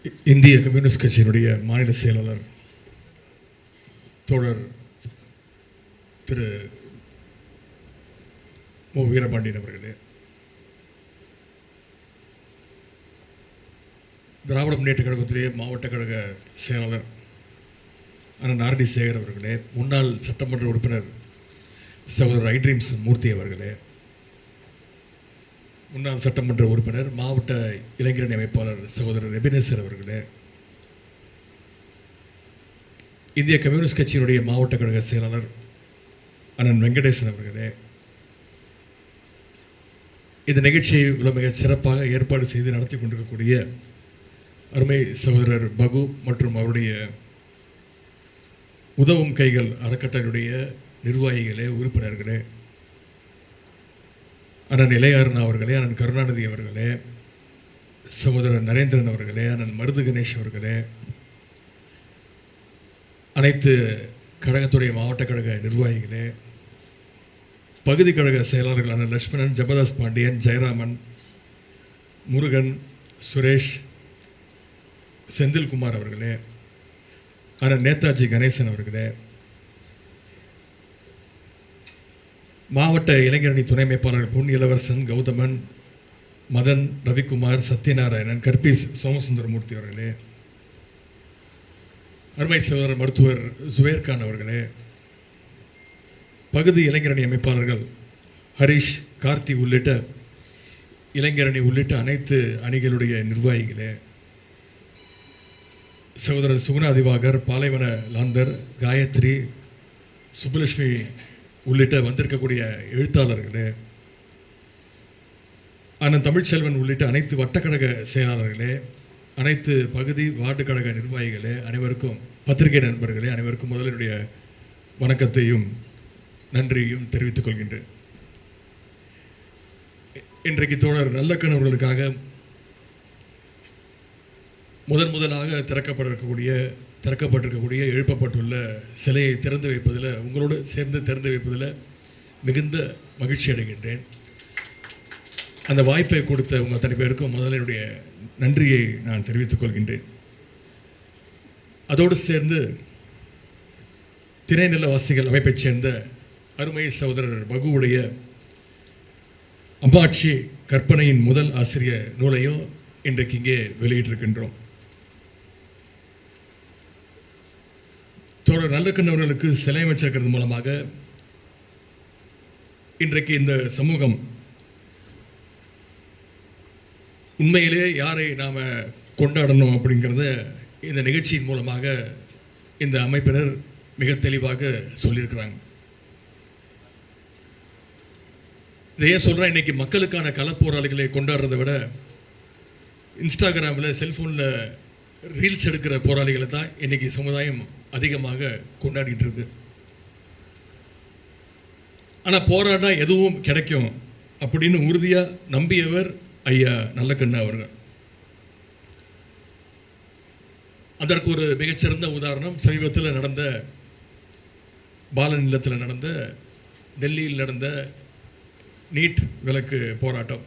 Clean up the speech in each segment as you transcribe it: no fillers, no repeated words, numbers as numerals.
இந்திய கம்யூனிஸ்ட் கட்சியினுடைய மாநில செயலாளர் தோழர் திரு மு வீரபாண்டியன் அவர்களே, திராவிட முன்னேற்ற கழகத்திலே மாவட்ட கழக செயலாளர் அண்ணன் ஆர் டி சேகர் அவர்களே, முன்னாள் சட்டமன்ற உறுப்பினர் சகோதரர் ஐட்ரீம்ஸ் மூர்த்தி அவர்களே, முன்னாள் சட்டமன்ற உறுப்பினர் மாவட்ட இளைஞரணி அமைப்பாளர் சகோதரர் எபினேசர் அவர்களே, இந்திய கம்யூனிஸ்ட் கட்சியினுடைய மாவட்ட கழக செயலாளர் அண்ணன் வெங்கடேசன் அவர்களே, இந்த நிகழ்ச்சியை மிக சிறப்பாக ஏற்பாடு செய்து நடத்தி கொண்டிருக்கக்கூடிய அருமை சகோதரர் பகு மற்றும் அவருடைய உதவும் கைகள் அறக்கட்டளையுடைய நிர்வாகிகளே, உறுப்பினர்களே, அண்ணன் இளையாரன் அவர்களே, அண்ணன் கருணாநிதி அவர்களே, சகோதரர் நரேந்திரன் அவர்களே, அண்ணன் மருது கணேஷ் அவர்களே, அனைத்து கழகத்துடைய மாவட்ட கழக நிர்வாகிகளே, பகுதி கழக செயலாளர்கள் அண்ணன் லட்சுமணன், ஜபதாஸ் பாண்டியன், ஜெயராமன், முருகன், சுரேஷ், செந்தில்குமார் அவர்களே, அண்ணன் நேதாஜி கணேசன் அவர்களே, மாவட்ட இளைஞரணி துணை அமைப்பாளர்கள் பொன் இளவரசன், கௌதமன், மதன், ரவிக்குமார், சத்யநாராயணன், கர்பீஸ் சோமசுந்தரமூர்த்தி அவர்களே, அருமை சகோதரர் மருத்துவர் ஜுவேர்கான் அவர்களே, பகுதி இளைஞரணி அமைப்பாளர்கள் ஹரிஷ், கார்த்தி உள்ளிட்ட இளைஞரணி உள்ளிட்ட அனைத்து அணிகளுடைய நிர்வாகிகளே, சகோதரர் சுகுணா திவாகர், பாலைவன லாந்தர், காயத்ரி, சுப்புலட்சுமி உள்ளிட்ட வந்திருக்கக்கூடிய எழுத்தாளர்களே, அண்ணன் தமிழ்ச்செல்வன் உள்ளிட்ட அனைத்து வட்டக்கழக செயலாளர்களே, அனைத்து பகுதி வார்டு கழக நிர்வாகிகளே, அனைவருக்கும் பத்திரிகை நண்பர்களே, அனைவருக்கும் முதலினுடைய வணக்கத்தையும் நன்றியையும் தெரிவித்துக் கொள்கின்றேன். இன்றைக்கு தோழர் நல்லக்கண் அவர்களுக்காக முதலாக திறக்கப்பட்டிருக்கக்கூடிய எழுப்பப்பட்டுள்ள சிலையை திறந்து வைப்பதில், உங்களோடு சேர்ந்து திறந்து வைப்பதில் மிகுந்த மகிழ்ச்சி அடைகின்றேன். அந்த வாய்ப்பை கொடுத்த உங்கள் அத்தனை பேருக்கும் முதலினுடைய நன்றியை நான் தெரிவித்துக் கொள்கின்றேன். அதோடு சேர்ந்து திரைநிலவாசிகள் அமைப்பைச் சேர்ந்த அருமை சகோதரர் பகுவுடைய அம்மாட்சி கற்பனையின் முதல் ஆசிரியர் நூலையும் இன்றைக்கு இங்கே வெளியிட்டிருக்கின்றோம். தோழர் நல்லக்கண் அவர்களுக்கு சிலை அமைச்சிருக்கிறது மூலமாக இன்றைக்கு இந்த சமூகம் உண்மையிலே யாரை நாம் கொண்டாடணும் அப்படிங்கிறத இந்த நிகழ்ச்சியின் மூலமாக இந்த அமைப்பினர் மிக தெளிவாக சொல்லியிருக்கிறாங்க. இதையே சொல்கிறேன், இன்றைக்கி மக்களுக்கான களப்போராளிகளை கொண்டாடுறதை விட இன்ஸ்டாகிராமில் செல்ஃபோனில் ரீல்ஸ் எடுக்கிற போராளிகளை தான் இன்றைக்கி சமுதாயம் அதிகமாக கொண்டாடிட்டு இருக்கு. ஆனால் போராடினா எதுவும் கிடைக்கும் அப்படின்னு உறுதியாக நம்பியவர் ஐயா நல்லக்கண்ணு அவர்கள். அதற்கு ஒரு மிகச்சிறந்த உதாரணம் சமீபத்தில் நடந்த பாலன் இல்லத்தில் நடந்த, டெல்லியில் நடந்த நீட் விலக்கு போராட்டம்.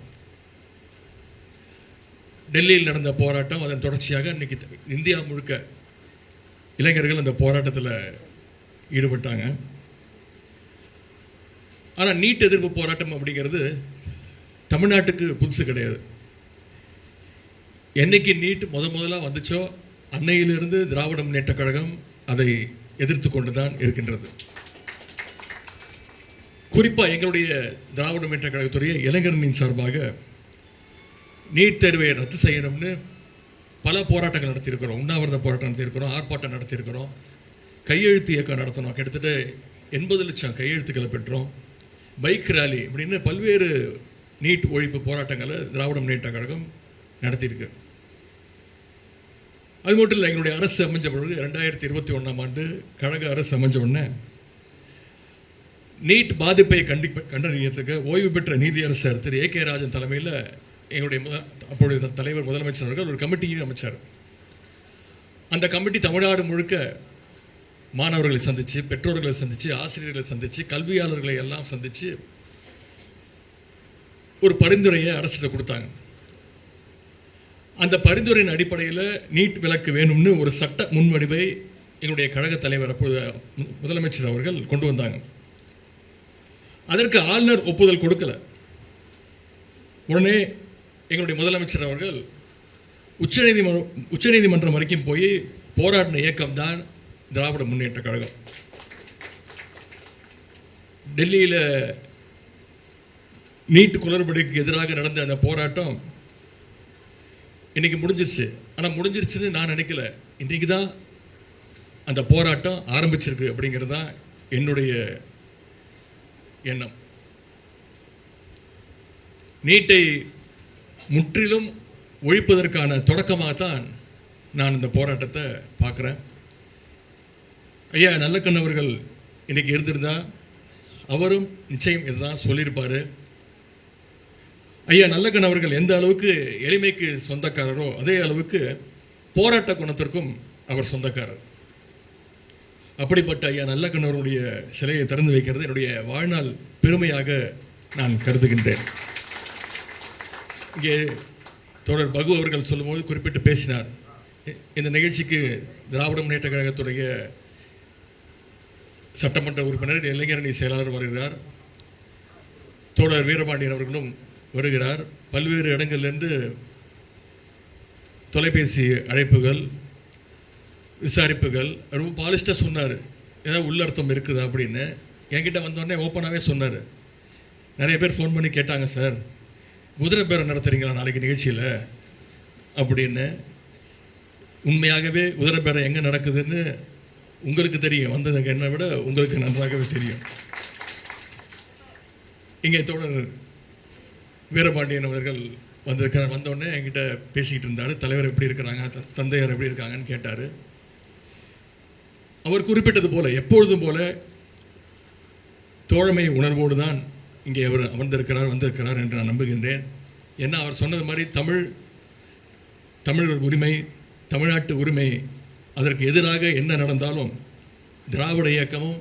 டெல்லியில் நடந்த போராட்டம், அதன் தொடர்ச்சியாக இன்னைக்கு இந்தியா முழுக்க இளைஞர்கள் அந்த போராட்டத்தில் ஈடுபட்டாங்க. ஆனால் நீட் எதிர்ப்பு போராட்டம் அப்படிங்கிறது தமிழ்நாட்டுக்கு புதுசு கிடையாது. என்னைக்கு நீட் முதலாக வந்துச்சோ அன்னையிலிருந்து திராவிட முன்னேற்ற கழகம் அதை எதிர்த்து கொண்டு தான் இருக்கின்றது. குறிப்பாக எங்களுடைய திராவிட முன்னேற்ற கழகத்துடைய இளைஞர்களின் சார்பாக நீட் தேர்வை ரத்து செய்யணும்னு பல போராட்டங்கள் நடத்தியிருக்கிறோம். உண்ணாவிரத போராட்டம் நடத்தியிருக்கிறோம், ஆர்ப்பாட்டம் நடத்தியிருக்கிறோம், கையெழுத்து இயக்கம் நடத்தணும், கிட்டத்தட்ட 80 லட்சம் கையெழுத்துக்களை பெற்றோம், பைக் ரேலி அப்படின்னு பல்வேறு நீட் ஒழிப்பு போராட்டங்களை திராவிட முன்னேற்ற கழகம் நடத்தியிருக்கு. அது மட்டும் இல்லை, எங்களுடைய அரசு அமைஞ்ச பொழுது 2021ஆம் ஆண்டு கழக அரசு அமைஞ்ச உடனே நீட் பாதிப்பை கண்டறியத்துக்கு ஓய்வு பெற்ற நீதியரசர் திரு ஏ கே ராஜன் தலைமையில் எங்களுடைய அப்பொழுது தலைவர் முதலமைச்சர் அவர்கள் ஒரு கமிட்டியை அமைச்சார். அந்த கமிட்டி தமிழ்நாடு முழுக்க மாணவர்களை சந்தித்து, பெற்றோர்களை சந்தித்து, ஆசிரியர்களை சந்தித்து, கல்வியாளர்களை எல்லாம் சந்தித்து ஒரு பரிந்துரையை அரசிடம் கொடுத்தாங்க. அந்த பரிந்துரையின் அடிப்படையில் நீட் விலக்கு வேணும்னு ஒரு சட்ட முன்வடிவை எங்களுடைய கழக தலைவர் அப்போது முதலமைச்சர் அவர்கள் கொண்டு வந்தாங்க. அதற்கு ஆளுநர் ஒப்புதல் கொடுக்கல. உடனே எங்களுடைய முதலமைச்சர் அவர்கள் உச்சநீதிமன்றம் வரைக்கும் போய் போராடின இயக்கம் தான் திராவிட முன்னேற்ற கழகம். டெல்லியில் நீட் குளறுபடிக்கு எதிராக நடந்த அந்த போராட்டம் இன்னைக்கு முடிஞ்சிருச்சு. ஆனால் முடிஞ்சிருச்சுன்னு நான் நினைக்கல. இன்றைக்கு தான் அந்த போராட்டம் ஆரம்பிச்சிருக்கு அப்படிங்கிறது தான் என்னுடைய எண்ணம். நீட்டை முற்றிலும் ஒழிப்பதற்கான தொடக்கமாகத்தான் நான் இந்த போராட்டத்தை பார்க்குறேன். ஐயா நல்லக்கண் அவர்கள் இன்னைக்கு இருந்திருந்தா அவரும் நிச்சயம் இதுதான் சொல்லியிருப்பார். ஐயா நல்லக்கண் அவர்கள் எந்த அளவுக்கு எளிமைக்கு சொந்தக்காரரோ அதே அளவுக்கு போராட்ட குணத்திற்கும் அவர் சொந்தக்காரர். அப்படிப்பட்ட ஐயா நல்லக்கண் அவருடைய சிலையை திறந்து வைக்கிறது என்னுடைய வாழ்நாள் பெருமையாக நான் கருதுகின்றேன். இங்கே தோழர் பகு அவர்கள் சொல்லும்போது குறிப்பிட்டு பேசினார். இந்த நிகழ்ச்சிக்கு திராவிட முன்னேற்ற கழகத்துடைய சட்டமன்ற உறுப்பினர் இளைஞரணி செயலாளர் வருகிறார். தோழர் வீரபாண்டியன் அவர்களும் வருகிறார். பல்வேறு இடங்கள்லேருந்து தொலைபேசி அழைப்புகள், விசாரிப்புகள். ரொம்ப பாலிஸ்டாக சொன்னார், ஏதாவது உள்ளர்த்தம் இருக்குதா அப்படின்னு. என்கிட்ட வந்தோடனே ஓப்பனாகவே சொன்னார். நிறைய பேர் ஃபோன் பண்ணி கேட்டாங்க, சார் குதிரை பேரம் நடத்துகிறீங்களா நாளைக்கு நிகழ்ச்சியில் அப்படின்னு. உண்மையாகவே குதிரை பேரம் எங்கே நடக்குதுன்னு உங்களுக்கு தெரியும், வந்ததுக்கு என்னை விட உங்களுக்கு நன்றாகவே தெரியும். இங்கே தோழர் வீரபாண்டியன் அவர்கள் வந்திருக்கிறார். வந்தோடனே என்கிட்ட பேசிக்கிட்டு இருந்தார். தலைவர் எப்படி இருக்கிறாங்க, தந்தையார் எப்படி இருக்காங்கன்னு கேட்டார். அவர் குறிப்பிட்டது போல எப்பொழுதும் போல தோழமை உணர்வோடு தான் இங்கே அவர் வந்திருக்கிறார் என்று நான் நம்புகின்றேன். ஏன்னா அவர் சொன்னது மாதிரி தமிழர் உரிமை, தமிழ்நாட்டு உரிமை, அதற்கு எதிராக என்ன நடந்தாலும் திராவிட இயக்கமும்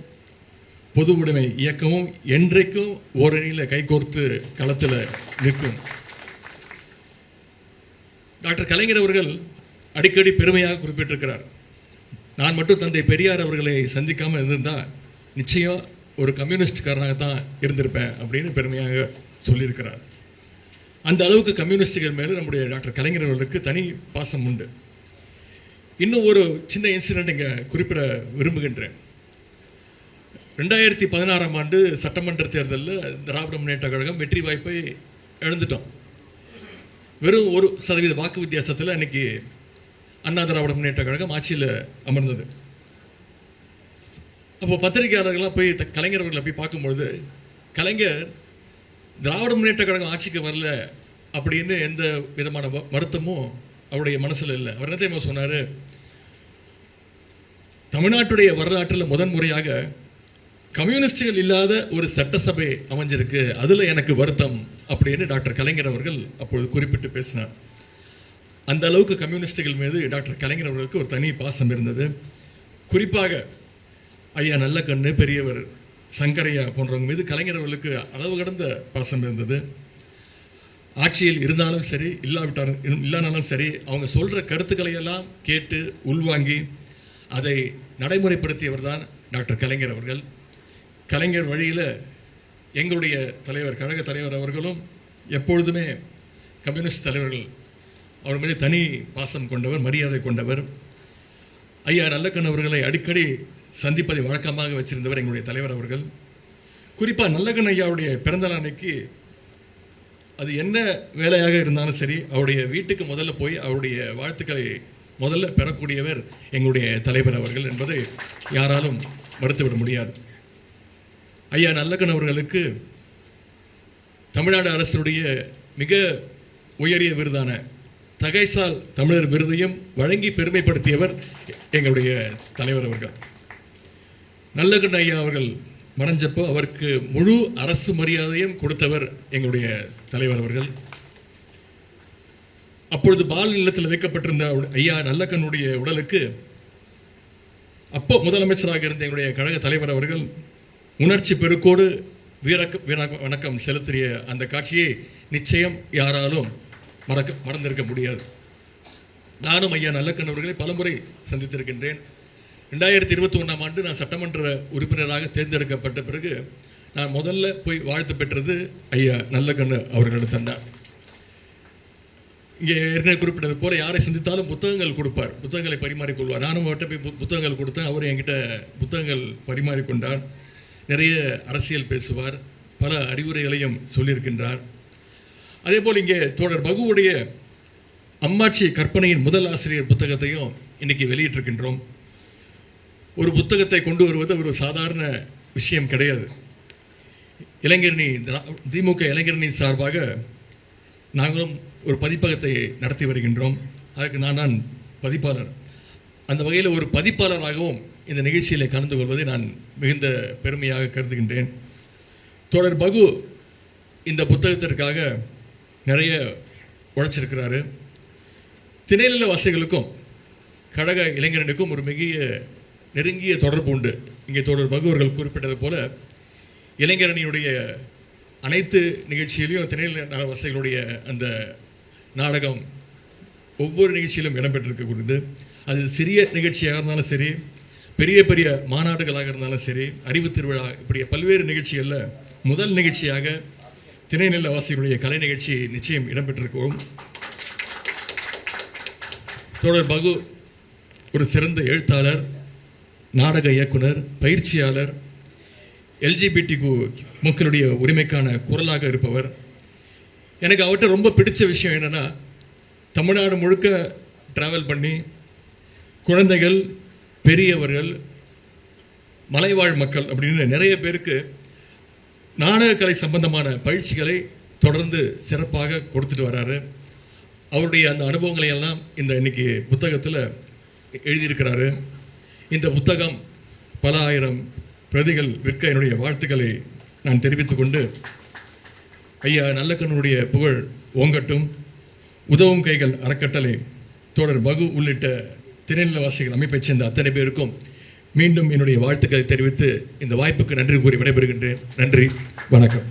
பொது உடைமை இயக்கமும் என்றைக்கும் ஓரணியில் கைகோர்த்து களத்தில் நிற்கும். டாக்டர் கலைஞர் அவர்கள் அடிக்கடி பெருமையாக குறிப்பிட்டிருக்கிறார், நான் மட்டும் தந்தை பெரியார் அவர்களை சந்திக்காமல் இருந்திருந்தால் நிச்சயம் ஒரு கம்யூனிஸ்ட்காரனாகத்தான் இருந்திருப்பேன் அப்படின்னு பெருமையாக சொல்லியிருக்கிறார். அந்த அளவுக்கு கம்யூனிஸ்டுகள் மேலே நம்முடைய டாக்டர் கலைஞர் அவர்களுக்கு தனி பாசம் உண்டு. இன்னும் ஒரு சின்ன இன்சிடென்ட் இங்கே குறிப்பிட விரும்புகின்றேன். 2016 ஆண்டு சட்டமன்ற தேர்தலில் திராவிட முன்னேற்ற கழகம் வெற்றி வாய்ப்பை இழந்துட்டோம். வெறும் 1% வாக்கு வித்தியாசத்தில் அன்னைக்கு அண்ணா திராவிட முன்னேற்ற கழகம் ஆட்சியில் அமர்ந்தது. அப்போ பத்திரிகையாளர்கள்லாம் போய் கலைஞர் அவர்களை போய் பார்க்கும்பொழுது, கலைஞர் திராவிட முன்னேற்ற கழகம் ஆட்சிக்கு வரல அப்படின்னு எந்த விதமான வருத்தமும் அவருடைய மனசில் இல்லை. அவர் என்ன தெரியுமா சொன்னார், தமிழ்நாட்டுடைய வரலாற்றில் முதன்முறையாக கம்யூனிஸ்டுகள் இல்லாத ஒரு சட்டசபை அமைஞ்சிருக்கு, அதில் எனக்கு வருத்தம் அப்படின்னு டாக்டர் கலைஞர் அவர்கள் அப்பொழுது குறிப்பிட்டு பேசினார். அந்த அளவுக்கு கம்யூனிஸ்டுகள் மீது டாக்டர் கலைஞர் அவர்களுக்கு ஒரு தனி பாசம் இருந்தது. குறிப்பாக ஐயா நல்லக்கண்ணு, பெரியவர் சங்கரையா போன்றவங்க மீது கலைஞர் அவர்களுக்கு அளவு கடந்த பாசம் இருந்தது. ஆட்சியில் இருந்தாலும் சரி, இல்லானாலும் சரி, அவங்க சொல்கிற கருத்துக்களையெல்லாம் கேட்டு உள்வாங்கி அதை நடைமுறைப்படுத்தியவர் தான் டாக்டர் கலைஞர் அவர்கள். கலைஞர் வழியில் எங்களுடைய தலைவர், கழக தலைவர் அவர்களும் எப்பொழுதுமே கம்யூனிஸ்ட் தலைவர்கள் அவர் மீது தனி பாசம் கொண்டவர், மரியாதை கொண்டவர். ஐயா நல்லக்கண் அவர்களை அடிக்கடி சந்திப்பதை வழக்கமாக வச்சிருந்தவர் எங்களுடைய தலைவர் அவர்கள். குறிப்பாக நல்லக்கண் ஐயாவுடைய பிறந்தநாள் அன்னைக்கு அது என்ன வேலையாக இருந்தாலும் சரி, அவருடைய வீட்டுக்கு முதல்ல போய் அவருடைய வாழ்த்துக்களை முதல்ல பெறக்கூடியவர் எங்களுடைய தலைவர் அவர்கள் என்பதை யாராலும் மறுத்துவிட முடியாது. ஐயா நல்லக்கண் அவர்களுக்கு தமிழ்நாடு அரசுடைய மிக உயரிய விருதான தகைசால் தமிழர் விருதையும் வழங்கி பெருமைப்படுத்தியவர் எங்களுடைய தலைவர் அவர்கள். நல்லக்கண் ஐயா அவர்கள் மறைஞ்சப்போ அவருக்கு முழு அரசு மரியாதையும் கொடுத்தவர் எங்களுடைய தலைவர் அவர்கள். அப்பொழுது பால் நிலத்தில் வைக்கப்பட்டிருந்த ஐயா நல்லக்கண்ணுடைய உடலுக்கு அப்போ முதலமைச்சராக இருந்த எங்களுடைய கழக தலைவர் அவர்கள் உணர்ச்சி பெருக்கோடு வணக்கம் செலுத்திய அந்த காட்சியை நிச்சயம் யாராலும் மறந்திருக்க முடியாது. நானும் ஐயா நல்லக்கண் அவர்களை பலமுறை சந்தித்திருக்கின்றேன். 2021ஆம் ஆண்டு நான் சட்டமன்ற உறுப்பினராக தேர்ந்தெடுக்கப்பட்ட பிறகு நான் முதல்ல போய் வாழ்த்து பெற்றது ஐயா நல்லக்கண்ணு அவர்களிடம் தான். இங்கே ஏற்கனவே குறிப்பிட்டது போல யாரை சந்தித்தாலும் புத்தகங்கள் கொடுப்பார், புத்தகங்களை பரிமாறிக்கொள்வார். நானும் அவர்கிட்ட போய் புத்தகங்கள் கொடுத்தேன், அவர் என்கிட்ட புத்தகங்கள் பரிமாறிக்கொண்டார். நிறைய அரசியல் பேசுவார், பல அறிவுரைகளையும் சொல்லியிருக்கின்றார். அதே போல் இங்கே தோழர் பகுவுடைய அம்மாட்சி கற்பனையின் முதல் ஆசிரியர் புத்தகத்தையும் இன்னைக்கு வெளியிட்டிருக்கின்றோம். ஒரு புத்தகத்தை கொண்டு வருவது ஒரு சாதாரண விஷயம் கிடையாது. இளைஞரணி திமுக இளைஞரணி சார்பாக நாங்களும் ஒரு பதிப்பகத்தை நடத்தி வருகின்றோம். அதுக்கு நான் பதிப்பாளர். அந்த வகையில் ஒரு பதிப்பாளராகவும் இந்த நிகழ்ச்சியில் கலந்து கொள்வதை நான் மிகுந்த பெருமையாக கருதுகின்றேன். தோழர் பகு இந்த புத்தகத்திற்காக நிறைய உழைச்சிருக்கிறாரு. திணைநில வாசிகளுக்கும் கழக இளைஞரனுக்கும் ஒரு மிக நெருங்கிய தொடர்பு உண்டு. இங்கே தோழர் பகு அவர்கள் குறிப்பிட்டது போல இளைஞரணியுடைய அனைத்து நிகழ்ச்சியிலையும் திணைநில வாசிகளுடைய அந்த நாடகம் ஒவ்வொரு நிகழ்ச்சியிலும் இடம்பெற்றிருக்கக்கூடியது. அது சிறிய நிகழ்ச்சியாக இருந்தாலும் சரி, பெரிய பெரிய மாநாடுகளாக இருந்தாலும் சரி, அறிவு திருவிழா, இப்படி பல்வேறு நிகழ்ச்சிகளில் முதல் நிகழ்ச்சியாக திணைநில வாசிகளுடைய கலை நிகழ்ச்சி நிச்சயம் இடம்பெற்றிருக்கும். தோழர் பகு ஒரு சிறந்த எழுத்தாளர், நாடக இயக்குனர், பயிற்சியாளர், LGBT மக்களுடைய உரிமைக்கான குரலாக இருப்பவர். எனக்கு அவர்கிட்ட ரொம்ப பிடிச்ச விஷயம் என்னென்னா, தமிழ்நாடு முழுக்க ட்ராவல் பண்ணி குழந்தைகள், பெரியவர்கள், மலைவாழ் மக்கள் அப்படின்னு நிறைய பேருக்கு நாடகக்கலை சம்பந்தமான பயிற்சிகளை தொடர்ந்து சிறப்பாக கொடுத்துட்டு வர்றாரு. அவருடைய அந்த அனுபவங்களை எல்லாம் இந்த இன்னைக்கு புத்தகத்தில் எழுதியிருக்கிறாரு. இந்த புத்தகம் பல ஆயிரம் பிரதிகள் விற்க என்னுடைய வாழ்த்துக்களை நான் தெரிவித்துக் கொண்டு, ஐயா நல்லக்கண்ணுடைய புகழ் ஓங்கட்டும். உதவும் கைகள் அறக்கட்டளை, தோழர் பகு உள்ளிட்ட திணைநிலவாசிகள் அமைப்பைச் சேர்ந்த அத்தனை பேருக்கும் மீண்டும் என்னுடைய வாழ்த்துக்களை தெரிவித்து இந்த வாய்ப்புக்கு நன்றி கூறி விடைபெறுகின்றேன். நன்றி, வணக்கம்.